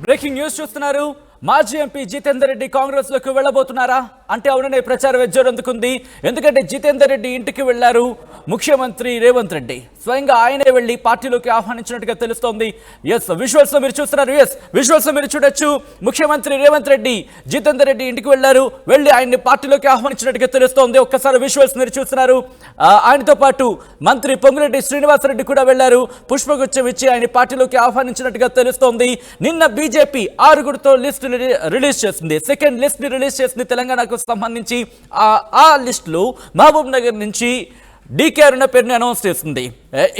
Breaking news చూస్తున్నారు. మాజీ MP Jitender Reddy Congress లోకి వెళ్లబోతున్నారా అంటే అవుననే ప్రచారం జోరందుకుంది. ఎందుకంటే జితేందర్ రెడ్డి ఇంటికి వెళ్లారు ముఖ్యమంత్రి రేవంత్ రెడ్డి. స్వయంగా ఆయనే వెళ్లి పార్టీలోకి ఆహ్వానించినట్టుగా తెలుస్తోంది. విజువల్స్ లో మీరు చూస్తున్నారు. విజువల్స్ లో మీరు చూడొచ్చు. ముఖ్యమంత్రి రేవంత్ రెడ్డి జితేందర్ రెడ్డి ఇంటికి వెళ్లారు. వెళ్లి ఆయన్ని పార్టీలోకి ఆహ్వానించినట్టుగా తెలుస్తోంది. ఒక్కసారి విజువల్స్ మీరు చూస్తున్నారు. ఆయనతో పాటు మంత్రి పొంగులేటి శ్రీనివాసరెడ్డి కూడా వెళ్లారు. పుష్పగుచ్చం ఇచ్చి ఆయన పార్టీలోకి ఆహ్వానించినట్టుగా తెలుస్తోంది. నిన్న బీజేపీ 6 లిస్ట్ రిలీజ్ చేసింది. సెకండ్ లిస్ట్ ని రిలీజ్ చేసింది తెలంగాణకు సంబంధించి. ఆ లిస్ట్ లో మహబూబ్ నగర్ నుంచి డీకే అరుణ పేరుని అనౌన్స్ చేసింది.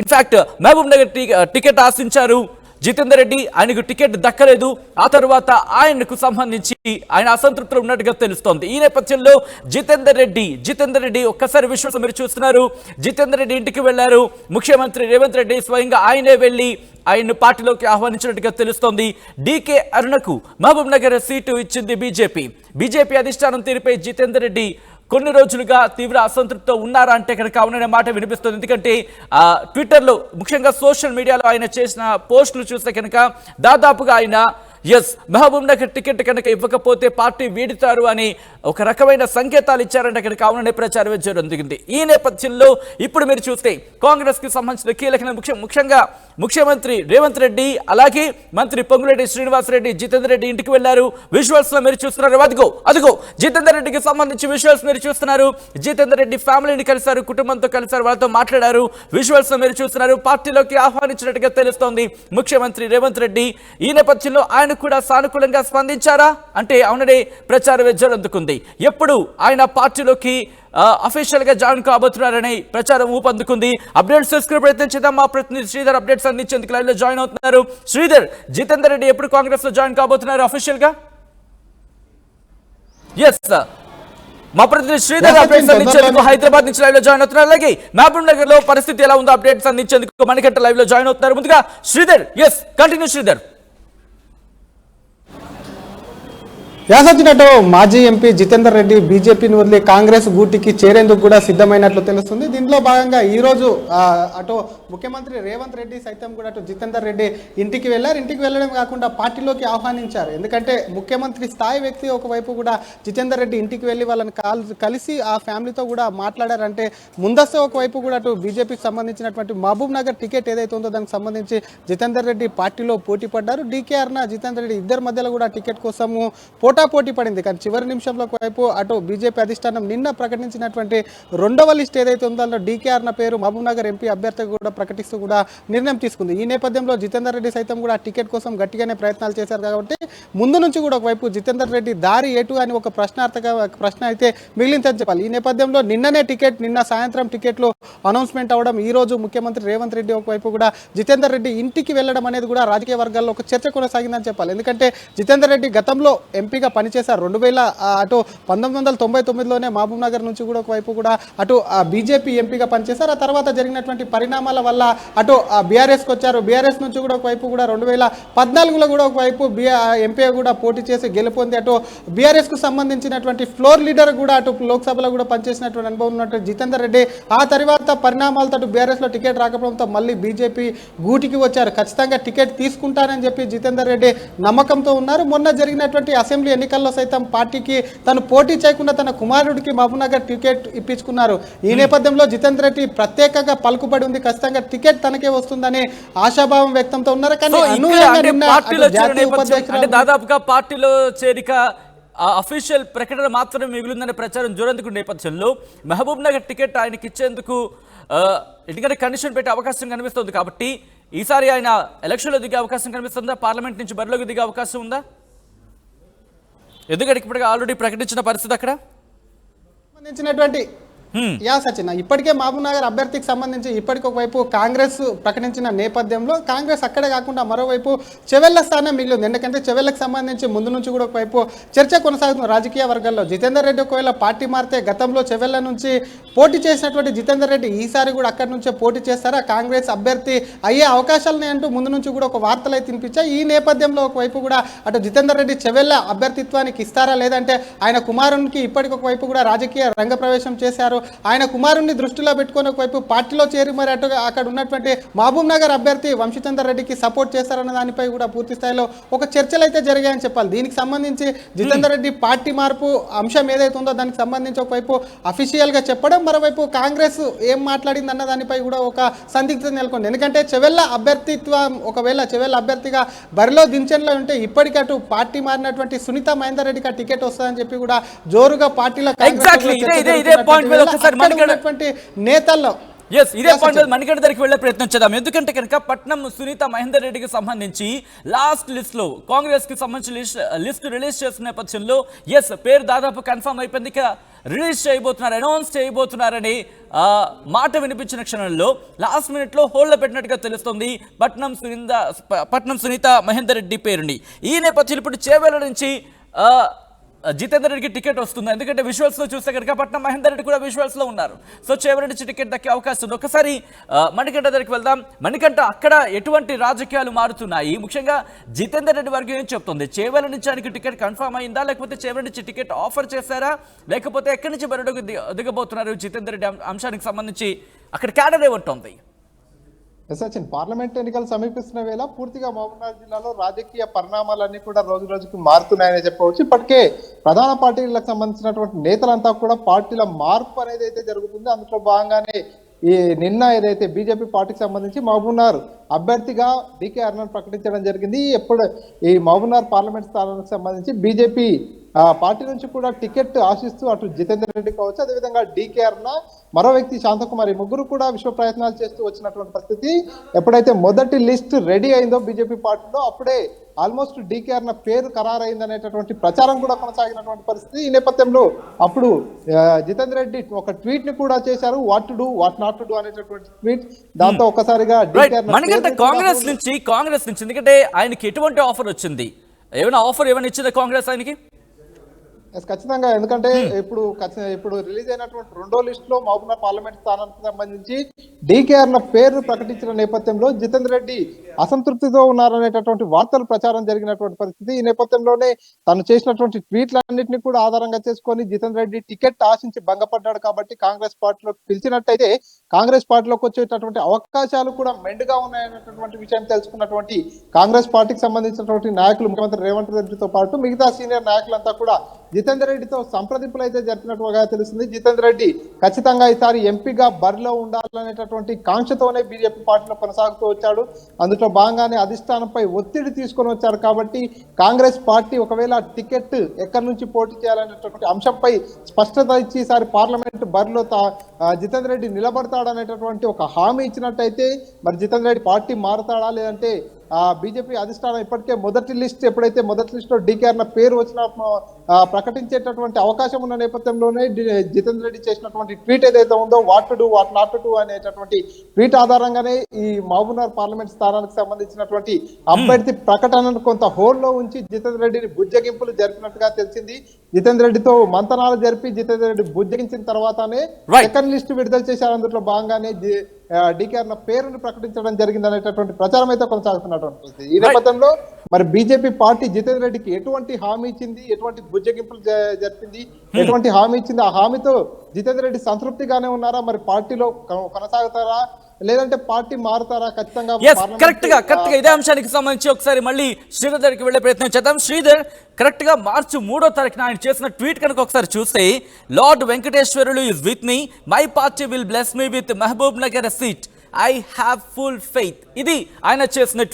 ఇన్ఫాక్ట్ మహబూబ్ నగర్ టికెట్ ఆశించారు జితేందర్ రెడ్డి, ఆయనకు టికెట్ దక్కలేదు. ఆ తర్వాత ఆయనకు సంబంధించి ఆయన అసంతృప్తులు ఉన్నట్టుగా తెలుస్తోంది. ఈ నేపథ్యంలో జితేందర్ రెడ్డి ఒక్కసారి విశ్వాసం మీరు చూస్తున్నారు. జితేందర్ రెడ్డి ఇంటికి వెళ్లారు. ముఖ్యమంత్రి రేవంత్ రెడ్డి స్వయంగా ఆయనే వెళ్లి ఆయన్ను పార్టీలోకి ఆహ్వానించినట్టుగా తెలుస్తోంది. డీకే అరుణకు మహబూబ్ నగర్ సీటు ఇచ్చింది బీజేపీ అధిష్టానం తీరుపై జితేందర్ రెడ్డి కొన్ని రోజులుగా తీవ్ర అసంతృప్తితో ఉన్నారా అంటే కనుక అవుననే మాట వినిపిస్తుంది. ఎందుకంటే ట్విట్టర్లో ముఖ్యంగా సోషల్ మీడియాలో ఆయన చేసిన పోస్టులు చూస్తే కనుక దాదాపుగా ఆయన మహబూబ్ నగర్ టికెట్ కనుక ఇవ్వకపోతే పార్టీ వీడుతారు అని ఒక రకమైన సంకేతాలు ఇచ్చారంటే కనుక అవుననే ప్రచారం జరుగుతుంది. ఈ నేపథ్యంలో ఇప్పుడు మీరు చూస్తే కాంగ్రెస్ కి సంబంధించిన కీలక ముఖ్యంగా ముఖ్యమంత్రి రేవంత్ రెడ్డి అలాగే మంత్రి పొంగులేటి శ్రీనివాసరెడ్డి జితేందర్ రెడ్డి ఇంటికి వెళ్లారు. విజువల్స్ లో మీరు చూస్తున్నారు. అదిగో జితేందర్ రెడ్డికి సంబంధించి విజువల్స్ మీరు చూస్తున్నారు. జితేందర్ రెడ్డి ఫ్యామిలీని కలిశారు, కుటుంబంతో కలిశారు, వాళ్ళతో మాట్లాడారు. విజువల్స్ లో మీరు చూస్తున్నారు. పార్టీలోకి ఆహ్వానించినట్టుగా తెలుస్తోంది ముఖ్యమంత్రి రేవంత్ రెడ్డి. ఈ నేపథ్యంలో ఆయన కూడా సానుకూలంగా స్పందించారా అంటే అవుననే ప్రచారం జోరందుకుంది. ఎప్పుడు ఆయన పార్టీలోకి అఫీషియల్ గా జాయిన్ కాబోతున్నారని ప్రచారం ఊపందుకుంది. అప్డేట్స్ తెలుసుకునే ప్రయత్నం చేద్దాం. మా ప్రతినిధి శ్రీధర్ అప్డేట్స్ అందించేందుకు లైవ్ లో జాయిన్ అవుతున్నారు. శ్రీధర్, జితేందర్ రెడ్డి ఎప్పుడు కాంగ్రెస్ లో జాయిన్ కాబోతున్నారు అఫీషియల్ గా? మా ప్రతినిధి శ్రీధర్ అప్డేట్స్ అందించేందుకు హైదరాబాద్ నుంచి లైవ్ లో జాయిన్ అవుతున్నారు. అలాగే మహబూబ్ నగర్ లో పరిస్థితి ఎలా ఉందో అప్డేట్స్ అందించేందుకు మణికంఠ లైవ్ లో జాయిన్ అవుతున్నారు. ముందుగా శ్రీధర్, కంటిన్యూ శ్రీధర్. యాసొచ్చినట్టు మాజీ ఎంపీ జితేందర్ రెడ్డి బీజేపీని వదిలి కాంగ్రెస్ గూటికి చేరేందుకు కూడా సిద్ధమైనట్లు తెలుస్తుంది. దీనిలో భాగంగా ఈరోజు అటు ముఖ్యమంత్రి రేవంత్ రెడ్డి సైతం కూడా అటు జితేందర్ రెడ్డి ఇంటికి వెళ్ళారు. ఇంటికి వెళ్ళడం కాకుండా పార్టీలోకి ఆహ్వానించారు. ఎందుకంటే ముఖ్యమంత్రి స్థాయి వ్యక్తి ఒకవైపు కూడా జితేందర్ రెడ్డి ఇంటికి వెళ్ళి వాళ్ళని కలిసి ఆ ఫ్యామిలీతో కూడా మాట్లాడారంటే ముందస్తు ఒకవైపు కూడా అటు బీజేపీకి సంబంధించినటువంటి మహబూబ్ నగర్ టికెట్ ఏదైతే ఉందో దానికి సంబంధించి జితేందర్ రెడ్డి పార్టీలో పోటీ పడ్డారు. డీకే అరుణ జితేందర్ రెడ్డి ఇద్దరి మధ్యలో కూడా టికెట్ కోసము పోటీ పడింది. కానీ చివరి నిమిషంలో వైపు అటు బీజేపీ అధిష్టానం నిన్న ప్రకటించినటువంటి 2వ లిస్ట్ ఏదైతే ఉందో అందులో డీకే అరుణ పేరు మహబూబ్ నగర్ ఎంపీ అభ్యర్థి కూడా ప్రకటిస్తూ కూడా నిర్ణయం తీసుకుంది. ఈ నేపథ్యంలో జితేందర్ రెడ్డి సైతం కూడా టికెట్ కోసం గట్టిగానే ప్రయత్నాలు చేశారు. కాబట్టి ముందు నుంచి కూడా ఒకవైపు జితేందర్ రెడ్డి దారి ఏటు అని ఒక ప్రశ్న అయితే మిగిలిందని చెప్పాలి. ఈ నేపథ్యంలో నిన్న సాయంత్రం టికెట్లు అనౌన్స్మెంట్ అవడం, ఈ రోజు ముఖ్యమంత్రి రేవంత్ రెడ్డి ఒకవైపు కూడా జితేందర్ రెడ్డి ఇంటికి వెళ్ళడం అనేది కూడా రాజకీయ వర్గాల్లో ఒక చర్చ కొనసాగిందని చెప్పాలి. ఎందుకంటే జితేందర్ రెడ్డి గతంలో ఎంపీగా పనిచేశారు. 1999లోనే మహబూబ్ నగర్ నుంచి కూడా ఒకవైపు కూడా అటు బీజేపీ ఎంపీగా పనిచేశారు. ఆ తర్వాత జరిగినటువంటి పరిణామాల వల్ల అటు బీఆర్ఎస్కి వచ్చారు. బీఆర్ఎస్ నుంచి కూడా ఒకవైపు కూడా 2014లో కూడా ఒకవైపు ఎంపీ కూడా పోటీ చేసి గెలుపొంది అటు బీఆర్ఎస్కు సంబంధించినటువంటి ఫ్లోర్ లీడర్ కూడా అటు లోక్సభలో కూడా పనిచేసినటువంటి అనుభవం ఉన్నటువంటి జితేందర్ రెడ్డి ఆ తర్వాత పరిణామాలతో అటు బీఆర్ఎస్లో టికెట్ రాకపోవడంతో మళ్ళీ బీజేపీ గూటికి వచ్చారు. ఖచ్చితంగా టికెట్ తీసుకుంటానని చెప్పి జితేందర్ రెడ్డి నమ్మకంతో ఉన్నారు. మొన్న జరిగినటువంటి అసెంబ్లీ ఎన్నికల్లో సైతం పార్టీకి తను పోటీ చేయకుండా తన కుమారుడికి మహబూబ్ నగర్ టికెట్ ఇప్పించుకున్నారు. ఈ నేపథ్యంలో జితేందర్ రెడ్డి ప్రత్యేకంగా పలుకుబడి ఉంది. ఖచ్చితంగా టికెట్ తనకే వస్తుందని ఆశాభావం వ్యక్తంతో ఉన్నారు. కానీ దాదాపుగా పార్టీలో చేరిక అఫీషియల్ ప్రకటన మాత్రమే మిగిలిందనే ప్రచారం జోరందుకున్న నేపథ్యంలో మహబూబ్ నగర్ టికెట్ ఆయనకి ఇచ్చేందుకు ఎందుకంటే కండిషన్ పెట్టే అవకాశం కనిపిస్తుంది. కాబట్టి ఈసారి ఆయన ఎలక్షన్లో దిగే అవకాశం కనిపిస్తుందా? పార్లమెంట్ నుంచి బరిలోకి దిగే అవకాశం ఉందా? ఎందుకంటే ఇప్పటికే ఆల్రెడీ ప్రకటించిన పరిస్థితి అక్కడ సంబంధించినటువంటి సచిన్ ఇప్పటికే మహబూబ్ నగర్ అభ్యర్థికి సంబంధించి ఇప్పటికి ఒకవైపు కాంగ్రెస్ ప్రకటించిన నేపథ్యంలో కాంగ్రెస్ అక్కడే కాకుండా మరోవైపు చెవెళ్ల స్థానం మిగిలింది. ఎందుకంటే చెవెళ్లకు సంబంధించి ముందు నుంచి కూడా ఒకవైపు చర్చ కొనసాగుతుంది రాజకీయ వర్గాల్లో. జితేందర్ రెడ్డి ఒకవేళ పార్టీ మారితే గతంలో చెవెళ్ల నుంచి పోటీ చేసినటువంటి జితేందర్ రెడ్డి ఈసారి కూడా అక్కడి నుంచే పోటీ చేస్తారా, కాంగ్రెస్ అభ్యర్థి అయ్యే అవకాశాలని అంటూ ముందు నుంచి కూడా ఒక వార్తలు అయితే వినిపించాయి. ఈ నేపథ్యంలో ఒకవైపు కూడా అటు జితేందర్ రెడ్డి చెవెళ్ల అభ్యర్థిత్వానికి ఇస్తారా లేదంటే ఆయన కుమారునికి ఇప్పటికి ఒకవైపు కూడా రాజకీయ రంగ ప్రవేశం చేశారు. ఆయన కుమారుణ్ణి దృష్టిలో పెట్టుకొని ఒకవైపు పార్టీలో చేరి మరి అటు అక్కడ ఉన్నటువంటి మహబూబ్ నగర్ అభ్యర్థి వంశీచందర్ రెడ్డికి సపోర్ట్ చేస్తారన్న దానిపై కూడా పూర్తి స్థాయిలో ఒక చర్చలు అయితే జరిగాయని చెప్పాలి. దీనికి సంబంధించి జితేందర్ రెడ్డి పార్టీ మార్పు అంశం ఏదైతే ఉందో దానికి సంబంధించి ఒకవైపు అఫీషియల్గా చెప్పడం, మరోవైపు కాంగ్రెస్ ఏం మాట్లాడింది అన్న దానిపై కూడా ఒక సందిగ్ధత నెలకొంది. ఎందుకంటే చెవెళ్ళ అభ్యర్థిత్వం ఒకవేళ చెవెళ్ళ అభ్యర్థిగా బరిలో దించడంలో ఉంటే ఇప్పటికీ అటు పార్టీ మారినటువంటి సునీత మహేందర్ రెడ్డికి ఆ టికెట్ వస్తుందని చెప్పి కూడా జోరుగా పార్టీలో నేతల్లో ఇదే పాయింట్ మణికంఠ దగ్గరికి వెళ్లే ప్రయత్నం చేద్దాం. ఎందుకంటే కనుక పట్నం సునీత మహేందర్ రెడ్డికి సంబంధించి లాస్ట్ లిస్ట్ లో కాంగ్రెస్ కి సంబంధించిన లిస్ట్ రిలీజ్ చేసిన నేపథ్యంలో పేరు దాదాపు కన్ఫర్మ్ అయిపోయింది, ఇక రిలీజ్ చేయబోతున్నారు, అనౌన్స్ చేయబోతున్నారని మాట వినిపించిన క్షణంలో లాస్ట్ మినిట్ లో హోల్డ్ పెట్టినట్టుగా తెలుస్తుంది పట్నం సునీత మహేందర్ రెడ్డి పేరుని. ఈ నేపథ్యంలో ఇప్పుడు చేవేళ్ల నుంచి జితేందర్ రెడ్డికి టికెట్ వస్తుంది. ఎందుకంటే విజువల్స్ లో చూస్తే కనుక పట్నం మహేందర్ రెడ్డి కూడా విజువల్స్ లో ఉన్నారు. సో చేవేళ్ల నుంచి టికెట్ దక్కే అవకాశం ఉంది. ఒకసారి మణికంఠ దగ్గరికి వెళ్దాం. మణికంఠ, అక్కడ ఎటువంటి రాజకీయాలు మారుతున్నాయి? ముఖ్యంగా జితేందర్ రెడ్డి వర్గం ఏం చెప్తుంది? చేవేళ్ల నుంచి ఆయనకి టికెట్ కన్ఫర్మ్ అయిందా, లేకపోతే చేవేళ్ల నుంచి టికెట్ ఆఫర్ చేశారా, లేకపోతే ఎక్కడి నుంచి బరిలోకి దిగబోతున్నారు జితేందర్ రెడ్డి అంశానికి సంబంధించి అక్కడ క్యాడర్ ఏమంటుంది? సచిన్, పార్లమెంట్ ఎన్నికలు సమీపిస్తున్న వేళ పూర్తిగా మహబూబ్నగర్ జిల్లాలో రాజకీయ పరిణామాలన్నీ కూడా రోజు రోజుకు మారుతున్నాయని చెప్పవచ్చు. ఇప్పటికే ప్రధాన పార్టీలకు సంబంధించినటువంటి నేతలంతా కూడా పార్టీల మార్పు అనేది అయితే జరుగుతుంది. అందులో భాగంగానే ఈ నిన్న ఏదైతే బీజేపీ పార్టీకి సంబంధించి మహబూబ్నగర్ అభ్యర్థిగా డీకే అరుణను ప్రకటించడం జరిగింది. ఈ మహబూబ్నగర్ పార్లమెంట్ స్థానానికి సంబంధించి బీజేపీ పార్టీ నుంచి కూడా టికెట్ ఆశిస్తూ అటు జితేందర్ రెడ్డి కావచ్చు, అదేవిధంగా డీకే అరుణ, మరో వ్యక్తి శాంతకుమారి, ముగ్గురు కూడా విశ్వ ప్రయత్నాలు చేస్తూ వచ్చినటువంటి పరిస్థితి. ఎప్పుడైతే మొదటి లిస్ట్ రెడీ అయిందో బీజేపీ పార్టీలో అప్పుడే ఆల్మోస్ట్ డీకే అరుణ పేరు ఖరారైంది అనేటటువంటి ప్రచారం కూడా కొనసాగినటువంటి పరిస్థితి. ఈ నేపథ్యంలో అప్పుడు జితేందర్ రెడ్డి ఒక ట్వీట్ ని కూడా చేశారు, what to do what not to do అనేటటువంటి ట్వీట్. దాంతో ఒక్కసారిగా కాంగ్రెస్ నుంచి ఎందుకంటే ఆయనకి ఎటువంటి ఆఫర్ వచ్చింది? ఏమైనా ఇచ్చిందా కాంగ్రెస్ ఆయనకి? ఖచ్చితంగా, ఎందుకంటే ఇప్పుడు రిలీజ్ అయినటువంటి రెండో లిస్ట్ లో మహబూబ్నగర్ పార్లమెంట్ స్థానానికి సంబంధించి డీకే అరుణ పేరు ప్రకటించిన నేపథ్యంలో జితేందర్ రెడ్డి అసంతృప్తితో ఉన్నారనేటటువంటి వార్తలు ప్రచారం జరిగినటువంటి పరిస్థితి. ఈ నేపథ్యంలోనే తను చేసినటువంటి ట్వీట్లన్నింటినీ కూడా ఆధారంగా చేసుకొని జితేందర్ రెడ్డి టికెట్ ఆశించి భంగపడ్డాడు కాబట్టి కాంగ్రెస్ పార్టీలోకి పిలిచినట్టయితే కాంగ్రెస్ పార్టీలోకి వచ్చేటటువంటి అవకాశాలు కూడా మెండుగా ఉన్నాయనేటటువంటి విషయం తెలుసుకున్నటువంటి కాంగ్రెస్ పార్టీకి సంబంధించినటువంటి నాయకులు ముఖ్యమంత్రి రేవంత్ రెడ్డితో పాటు మిగతా సీనియర్ నాయకులంతా కూడా జితేందర్ రెడ్డితో సంప్రదింపులు అయితే జరిపినట్టుగా తెలిసింది. జితేందర్ రెడ్డి ఖచ్చితంగా ఈసారి ఎంపీగా బరిలో ఉండాలనేటటువంటి కాంక్షతోనే బీజేపీ పార్టీలో కొనసాగుతూ వచ్చాడు. అందులో భాగంగానే అధిష్టానంపై ఒత్తిడి తీసుకొని వచ్చారు కాబట్టి కాంగ్రెస్ పార్టీ ఒకవేళ టికెట్ ఎక్కడి నుంచి పోటీ చేయాలనేటటువంటి అంశంపై స్పష్టత ఇచ్చి ఈసారి పార్లమెంట్ బరిలో జితేందర్ రెడ్డి నిలబడతాడనేటటువంటి ఒక హామీ ఇచ్చినట్టయితే మరి జితేందర్ రెడ్డి పార్టీ మారుతాడా, లేదంటే బీజేపీ అధిష్టానం ఇప్పటికే మొదటి లిస్ట్ లో డీకే అరుణ పేరు వచ్చిన ప్రకటించేటటువంటి అవకాశం ఉన్న నేపథ్యంలోనే జితేందర్ రెడ్డి చేసినటువంటి ట్వీట్ ఏదైతే ఉందో what to do what not to do అనేటటువంటి ట్వీట్ ఆధారంగానే ఈ మహబూబ్నగర్ పార్లమెంట్ స్థానానికి సంబంధించినటువంటి అభ్యర్థి ప్రకటనను కొంత హోల్డ్లో ఉంచి జితేందర్ రెడ్డిని బుజ్జగింపులు జరిపినట్టుగా తెలిసింది. జితేందర్ రెడ్డితో మంతనాలు జరిపి జితేందర్ రెడ్డి బుజ్జగించిన తర్వాతనే సెకండ్ లిస్ట్ విడుదల చేశారు. అందులో భాగంగానే డీకే అరుణ పేరును ప్రకటించడం జరిగింది అనేటటువంటి ప్రచారం అయితే కొనసాగుతున్నటువంటి ఈ నేపథ్యంలో మరి బీజేపీ పార్టీ జితేందర్ రెడ్డికి ఎటువంటి హామీ ఇచ్చింది, ఎటువంటి బుజ్జగింపులు జరిపింది, ఎటువంటి హామీ ఇచ్చింది, ఆ హామీతో జితేందర్ రెడ్డి సంతృప్తిగానే ఉన్నారా, మరి పార్టీలో కొనసాగుతారా, లేదంటే పార్టీ మారుతారా? ఖచ్చితంగా కరెక్ట్ గా ఇదే అంశానికి సంబంధించి ఒకసారి మళ్ళీ శ్రీధర్ దగ్గరికి వెళ్లే ప్రయత్నం చేద్దాం. శ్రీధర్, కరెక్ట్ గా మార్చి 3వ తారీఖున ఆయన చేసిన ట్వీట్ కనుక ఒకసారి చూస్తే, లార్డ్ వెంకటేశ్వరులు is with me, my party will bless me with Mahabubnagar seat, I have full faith. ఇది ఆయన చేసిన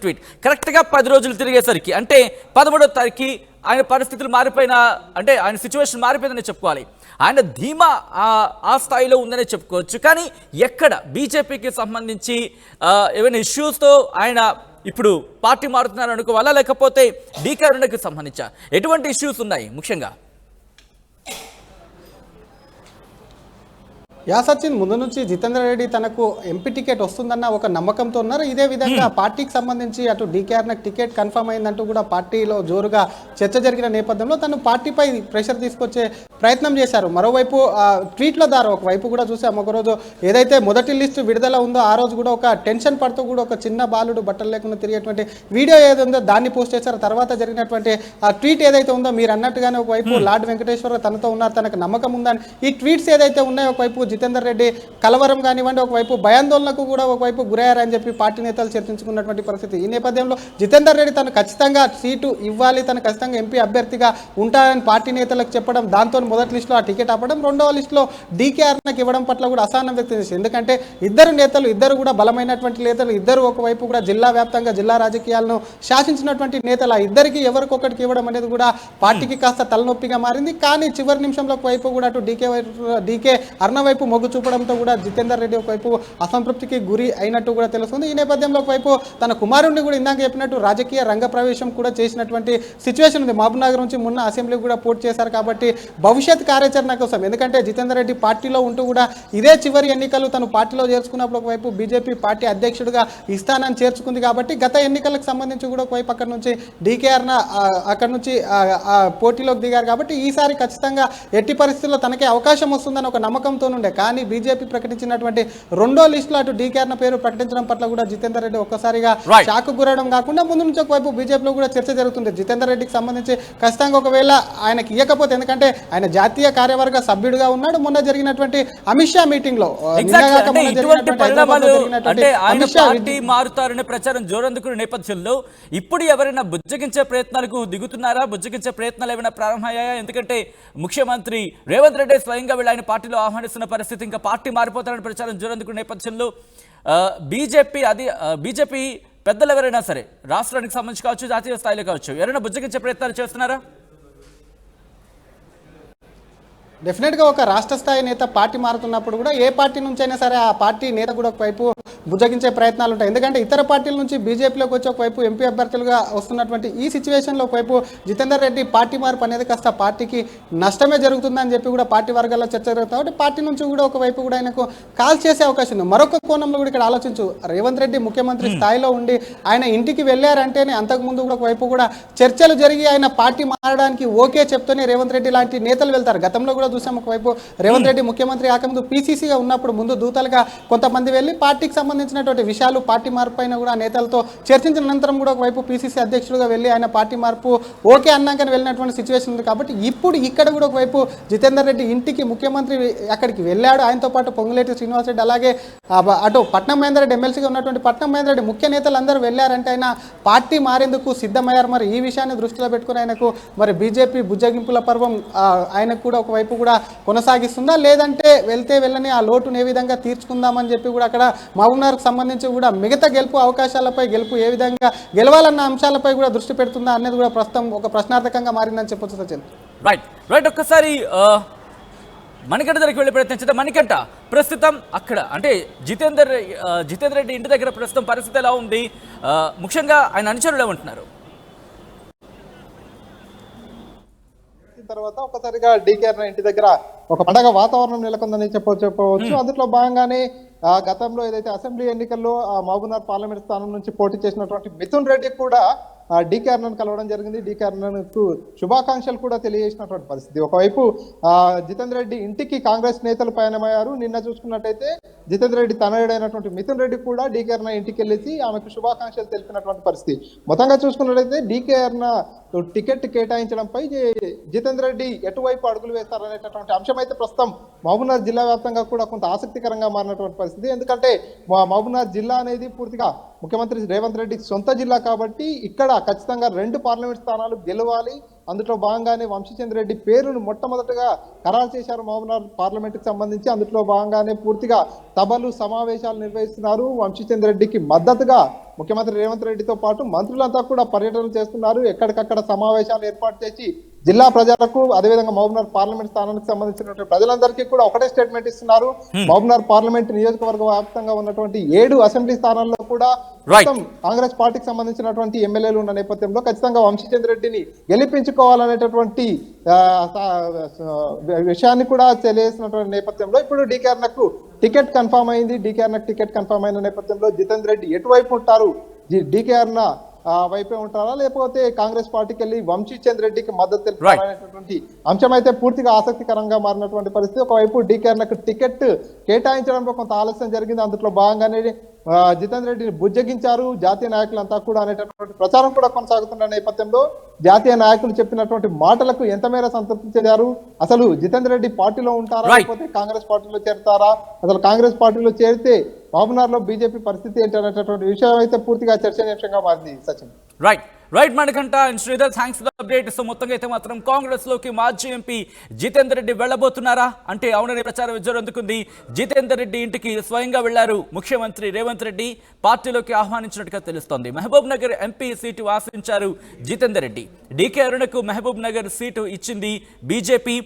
ట్వీట్. కరెక్ట్ గా 10 రోజులు తిరిగేసరికి, అంటే 13వ తారీఖు ఆయన పరిస్థితులు మారిపోయిన, అంటే ఆయన సిచ్యువేషన్ మారిపోయిందని చెప్పుకోవాలి. ఆయన ధీమా ఆ స్థాయిలో ఉందనే చెప్పుకోవచ్చు. కానీ ఎక్కడ బీజేపీకి సంబంధించి ఏమైనా ఇష్యూస్తో ఆయన ఇప్పుడు పార్టీ మారుతున్నారు అనుకోవాలా, లేకపోతే డీకే అరుణకి సంబంధించి ఎటువంటి ఇష్యూస్ ఉన్నాయి ముఖ్యంగా? సచిన్ ముందు నుంచి జితేందర్ రెడ్డి తనకు ఎంపీ టికెట్ వస్తుందన్న ఒక నమ్మకంతో ఉన్నారు. ఇదే విధంగా పార్టీకి సంబంధించి అటు డీకేఆర్నకు టికెట్ కన్ఫర్మ్ అయిందంటూ కూడా పార్టీలో జోరుగా చర్చ జరిగిన నేపథ్యంలో తను పార్టీపై ప్రెషర్ తీసుకొచ్చే ప్రయత్నం చేశారు. మరోవైపు ట్వీట్ల ద్వారా ఒకవైపు కూడా చూసాం, ఒకరోజు ఏదైతే మొదటి లిస్టు విడుదల ఉందో ఆ రోజు కూడా ఒక టెన్షన్ పడుతూ కూడా ఒక చిన్న బాలుడు బట్టలు లేకుండా తిరిగేటువంటి వీడియో ఏది ఉందో దాన్ని పోస్ట్ చేశారు. తర్వాత జరిగినటువంటి ఆ ట్వీట్ ఏదైతే ఉందో మీరు అన్నట్టుగానే ఒకవైపు లార్డ్ వెంకటేశ్వర తనతో ఉన్నారు, తనకు నమ్మకం ఉందని ఈ ట్వీట్స్ ఏదైతే ఉన్నాయో ఒకవైపు జితేందర్ రెడ్డి కలవరం కానివ్వండి, ఒకవైపు భయాందోళనకు కూడా ఒకవైపు గురయ్యారని చెప్పి పార్టీ నేతలు చర్చించుకున్నటువంటి పరిస్థితి. ఈ నేపథ్యంలో జితేందర్ రెడ్డి తను ఖచ్చితంగా సీటు ఇవ్వాలి, తను ఖచ్చితంగా ఎంపీ అభ్యర్థిగా ఉంటారని పార్టీ నేతలకు చెప్పడం, దాంతో మొదటి లిస్టులో ఆ టికెట్ అవ్వడం, రెండవ లిస్టులో డీకేఆర్నకు ఇవ్వడం పట్ల కూడా అసహనం వ్యక్తం చేసింది. ఎందుకంటే ఇద్దరు కూడా బలమైనటువంటి నేతలు, ఇద్దరు ఒకవైపు కూడా జిల్లా వ్యాప్తంగా జిల్లా రాజకీయాలను శాసించినటువంటి నేతలు, ఆ ఇద్దరికి ఎవరికొకరికి ఇవ్వడం అనేది కూడా పార్టీకి కాస్త తలనొప్పిగా మారింది. కానీ చివరి నిమిషంలో ఒకవైపు కూడా అటు డీకే అర్ణ వైపు మొగ్గు చూపడంతో కూడా జితేందర్ రెడ్డి ఒకవైపు అసంతృప్తికి గురి అయినట్టు కూడా తెలుస్తుంది. ఈ నేపథ్యంలో ఒకవైపు తన కుమారుడిని కూడా ఇందాక చెప్పినట్టు రాజకీయ రంగ ప్రవేశం కూడా చేసినటువంటి సిచ్యువేషన్ ఉంది. మహబూబ్నగర్ నుంచి మొన్న అసెంబ్లీ కూడా పోటీ చేశారు కాబట్టి భవిష్యత్ కార్యాచరణ కోసం, ఎందుకంటే జితేందర్ రెడ్డి పార్టీలో ఉంటూ కూడా ఇదే చివరి ఎన్నికలు తను పార్టీలో చేర్చుకున్నప్పుడు ఒకవైపు బీజేపీ పార్టీ అధ్యక్షుడిగా ఇస్తానని చేర్చుకుంది కాబట్టి గత ఎన్నికలకు సంబంధించి కూడా ఒకవైపు అక్కడ నుంచి డీకేఆర్న అక్కడ నుంచి పోటీలోకి దిగారు కాబట్టి ఈసారి ఖచ్చితంగా ఎట్టి పరిస్థితుల్లో తనకే అవకాశం వస్తుందని ఒక నమ్మకంతో ఉండే. కానీ బీజేపీ ప్రకటించినటువంటి రెండో లిస్టులో అటు డీకేఆర్న పేరు ప్రకటించడం పట్ల కూడా జితేందర్ రెడ్డి ఒక్కసారిగా షాక్ గురవడం కాకుండా ముందు నుంచి ఒకవైపు బీజేపీలో కూడా చర్చ జరుగుతుంది. జితేందర్ రెడ్డికి సంబంధించి ఖచ్చితంగా ఒకవేళ ఆయనకి ఇవ్వకపోతే, ఎందుకంటే ఆయన జాతీయ కార్యవర్గ సభ్యుడిగా ఉన్నాడు. మొన్న జరిగినటువంటి అమిత్ షా మీటింగ్ లో మారుతారనే ప్రచారం జోరందుకున్న నేపథ్యంలో ఇప్పుడు ఎవరైనా బుజ్జగించే ప్రయత్నాలకు దిగుతున్నారా? బుజ్జగించే ప్రయత్నాలు ఏమైనా ప్రారంభమయ్యాయా? ఎందుకంటే ముఖ్యమంత్రి రేవంత్ రెడ్డి స్వయంగా వీళ్ళు ఆయన పార్టీలో ఆహ్వానిస్తున్న పరిస్థితి, ఇంకా పార్టీ మారిపోతారనే ప్రచారం జోరందుకున్న నేపథ్యంలో బీజేపీ పెద్దలు ఎవరైనా సరే రాష్ట్రానికి సంబంధించి కావచ్చు, జాతీయ స్థాయిలో కావచ్చు, ఎవరైనా బుజ్జగించే ప్రయత్నాలు చేస్తున్నారా? డెఫినెట్గా ఒక రాష్ట్ర స్థాయి నేత పార్టీ మారుతున్నప్పుడు కూడా ఏ పార్టీ నుంచి అయినా సరే ఆ పార్టీ నేత కూడా ఒకవైపు బుజ్జగించే ప్రయత్నాలు ఉంటాయి. ఎందుకంటే ఇతర పార్టీల నుంచి బీజేపీలోకి వచ్చి ఒకవైపు ఎంపీ అభ్యర్థులుగా వస్తున్నటువంటి ఈ సిచ్యువేషన్లో ఒకవైపు జితేందర్ రెడ్డి పార్టీ మార్పు అనేది కాస్త పార్టీకి నష్టమే జరుగుతుందని చెప్పి కూడా పార్టీ వర్గాల్లో చర్చ జరుగుతుంది. కాబట్టి పార్టీ నుంచి కూడా ఒకవైపు కూడా ఆయనకు కాల్ చేసే అవకాశం ఉంది. మరొక కోణంలో కూడా ఇక్కడ ఆలోచించు, రేవంత్ రెడ్డి ముఖ్యమంత్రి స్థాయిలో ఉండి ఆయన ఇంటికి వెళ్ళారంటేనే అంతకుముందు కూడా ఒకవైపు కూడా చర్చలు జరిగి ఆయన పార్టీ మారడానికి ఓకే చెప్తూనే రేవంత్ రెడ్డి లాంటి నేతలు వెళ్తారు. గతంలో కూడా చూసాం, ఒకవైపు రేవంత్ రెడ్డి ముఖ్యమంత్రి కాకముందు పీసీసీగా ఉన్నప్పుడు ముందు దూతలుగా కొంతమంది వెళ్ళి పార్టీకి సంబంధించినటువంటి విషయాలు, పార్టీ మార్పు పైన కూడా నేతలతో చర్చించిన అనంతరం కూడా ఒకవైపు పీసీసీ అధ్యక్షుడిగా వెళ్ళి ఆయన పార్టీ మార్పు ఓకే అన్నాకని వెళ్ళినటువంటి సిచ్యువేషన్ ఉంది. కాబట్టి ఇప్పుడు ఇక్కడ కూడా ఒకవైపు జితేందర్ రెడ్డి ఇంటికి ముఖ్యమంత్రి అక్కడికి వెళ్ళాడు. ఆయనతో పాటు పొంగులేటి శ్రీనివాసరెడ్డి, అలాగే అటు పట్నం మహేందర్ రెడ్డి ఎమ్మెల్సీగా ఉన్నటువంటి పట్నం మహేందర్ రెడ్డి ముఖ్య నేతలు అందరూ వెళ్ళారంటే ఆయన పార్టీ మారేందుకు సిద్ధమయ్యారు. మరి ఈ విషయాన్ని దృష్టిలో పెట్టుకుని ఆయనకు మరి బీజేపీ బుజ్జగింపుల పర్వం ఆయనకు కూడా ఒకవైపు కూడా కొనసాగిస్తుందా, లేదంటే వెళ్తే వెళ్ళని ఆ లోటును ఏ విధంగా తీర్చుకుందామని చెప్పి కూడా అక్కడ మహబూబ్నగర్కు సంబంధించి కూడా మిగతా గెలుపు అవకాశాలపై, గెలుపు ఏ విధంగా గెలవాలన్న అంశాలపై కూడా దృష్టి పెడుతుందా అనేది కూడా ప్రస్తుతం ఒక ప్రశ్నార్థకంగా మారిందని చెప్పొచ్చు సచిన్. రైట్ ఒక్కసారి మణికంఠ దగ్గరికి వెళ్ళే ప్రయత్నం చేద్దాం. మణికంఠ, ప్రస్తుతం అక్కడ అంటే జితేందర్ రెడ్డి ఇంటి దగ్గర ప్రస్తుతం పరిస్థితి ఎలా ఉంది? ముఖ్యంగా ఆయన అనుచరులు ఏమంటున్నారు? తర్వాత ఒక్కసారిగా డీకేఆర్ ఇంటి దగ్గర ఒక పండగ వాతావరణం నెలకొందని చెప్పవచ్చు. అందులో భాగంగానే గతంలో ఏదైతే అసెంబ్లీ ఎన్నికల్లో మహబూబ్నగర్ పార్లమెంట్ స్థానం నుంచి పోటీ చేసినటువంటి మిథున్ రెడ్డి కూడా డీకేఆర్ను కలవడం జరిగింది. డీకేఆర్కు శుభాకాంక్షలు కూడా తెలియజేసినటువంటి పరిస్థితి. ఒకవైపు జితేందర్ రెడ్డి ఇంటికి కాంగ్రెస్ నేతలు పయనమయ్యారు. నిన్న చూసుకున్నట్టయితే జితేందర్ రెడ్డి తనయుడైనటువంటి మిథున్ రెడ్డి కూడా డీకేఆర్ ఇంటికి వెళ్ళేసి ఆమెకు శుభాకాంక్షలు తెలిపినటువంటి పరిస్థితి. మొత్తంగా చూసుకున్నట్లయితే డీకేఆర్ టికెట్ కేటాయించడంపై జితేందర్ రెడ్డి ఎటువైపు అడుగులు వేస్తారనేటటువంటి అంశం అయితే ప్రస్తుతం మహబూబ్నగర్ జిల్లా వ్యాప్తంగా కూడా కొంత ఆసక్తికరంగా మారినటువంటి పరిస్థితి. ఎందుకంటే మహబూబ్నగర్ జిల్లా అనేది పూర్తిగా ముఖ్యమంత్రి రేవంత్ రెడ్డి సొంత జిల్లా కాబట్టి ఇక్కడ ఖచ్చితంగా 2 పార్లమెంట్ స్థానాలు గెలవాలి. అందులో భాగంగానే వంశీచంద్ర రెడ్డి పేరును మొట్టమొదటగా ఖరారు చేశారు మహబూబ్నగర్ పార్లమెంట్కి సంబంధించి. అందులో భాగంగానే పూర్తిగా సభలు, సమావేశాలు నిర్వహిస్తున్నారు. వంశీచంద్ర రెడ్డికి మద్దతుగా ముఖ్యమంత్రి రేవంత్ రెడ్డితో పాటు మంత్రులంతా కూడా పర్యటనలు చేస్తున్నారు. ఎక్కడికక్కడ సమావేశాలు ఏర్పాటు చేసి జిల్లా ప్రజలకు, అదేవిధంగా మహబూబ్నగర్ పార్లమెంట్ స్థానానికి సంబంధించినటువంటి ప్రజలందరికీ కూడా ఒకటే స్టేట్మెంట్ ఇస్తున్నారు. మహబూబ్నగర్ పార్లమెంట్ నియోజకవర్గ వ్యాప్తంగా ఉన్నటువంటి 7 అసెంబ్లీ స్థానాల్లో కూడా Right. మొత్తం కాంగ్రెస్ పార్టీకి సంబంధించినటువంటి ఎమ్మెల్యేలు ఉన్న నేపథ్యంలో ఖచ్చితంగా వంశీచంద్ర రెడ్డిని గెలిపించుకోవాలనేటటువంటి విషయాన్ని కూడా తెలియజేసినటువంటి నేపథ్యంలో ఇప్పుడు డీకే అరుణకు టికెట్ కన్ఫర్మ్ అయింది. డీకే అరుణకు టికెట్ కన్ఫర్మ్ అయిన నేపథ్యంలో జితేందర్ రెడ్డి ఎటువైపు ఉంటారు? డీకే అరుణ వైపే ఉంటారా, లేకపోతే కాంగ్రెస్ పార్టీకి వెళ్ళి వంశీచంద్ర రెడ్డికి మద్దతు తెలుపుతారనేటటువంటి అంశం అయితే పూర్తిగా ఆసక్తికరంగా మారినటువంటి పరిస్థితి. ఒకవైపు డీకే అరుణకు టికెట్ కేటాయించడంలో కొంత ఆలస్యం జరిగింది. అందులో భాగంగానే జితేందర్ రెడ్డిని బుజ్జగించారు జాతీయ నాయకులంతా కూడా అనేటటువంటి ప్రచారం కూడా కొనసాగుతున్న నేపథ్యంలో జాతీయ నాయకులు చెప్పినటువంటి మాటలకు ఎంత మేర సంతృప్తి చెందారు? అసలు జితేందర్ రెడ్డి పార్టీలో ఉంటారా, లేకపోతే కాంగ్రెస్ పార్టీలో చేరతారా? అసలు కాంగ్రెస్ పార్టీలో చేరితే మహబూబ్నగర్ లో బీజేపీ పరిస్థితి ఏంటి అనేటటువంటి విషయం అయితే పూర్తిగా చర్చనీయాంశంగా మారింది. Sachin right Manikanta and Sridhar, thanks for the update. So మొత్తంగా అయితే మాత్రం కాంగ్రెస్ లోకి మాజీ ఎంపీ జితేందర్ రెడ్డి వెళ్ళబోతున్నారా అంటే అవుననే ప్రచారం విజృంభించింది. జితేందర్ రెడ్డి ఇంటికి స్వయంగా వెళ్లారు ముఖ్యమంత్రి రేవంత్ రెడ్డి, పార్టీలోకి ఆహ్వానించినట్టుగా తెలుస్తోంది. మహబూబ్ నగర్ ఎంపీ సీటు ఆశించారు జితేందర్ రెడ్డి. డీకే అరుణకు మహబూబ్ నగర్ సీటు ఇచ్చింది బీజేపీ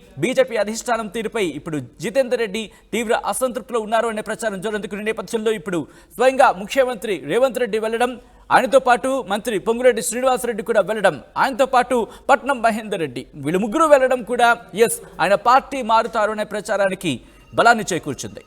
అధిష్టానం తీరుపై ఇప్పుడు జితేందర్ రెడ్డి తీవ్ర అసంతృప్తిలో ఉన్నారు అనే ప్రచారం జరుగుతున్న నేపథ్యంలో ఇప్పుడు స్వయంగా ముఖ్యమంత్రి రేవంత్ రెడ్డి వెళ్లడం, ఆయనతో పాటు మంత్రి పొంగురెడ్డి శ్రీనివాసరెడ్డి కూడా వెళ్లడం, ఆయనతో పాటు పట్నం మహేందర్ రెడ్డి, వీళ్ళు ముగ్గురు వెళ్లడం కూడా ఆయన పార్టీ మారుతారు అనే ప్రచారానికి బలాన్ని చేకూర్చింది.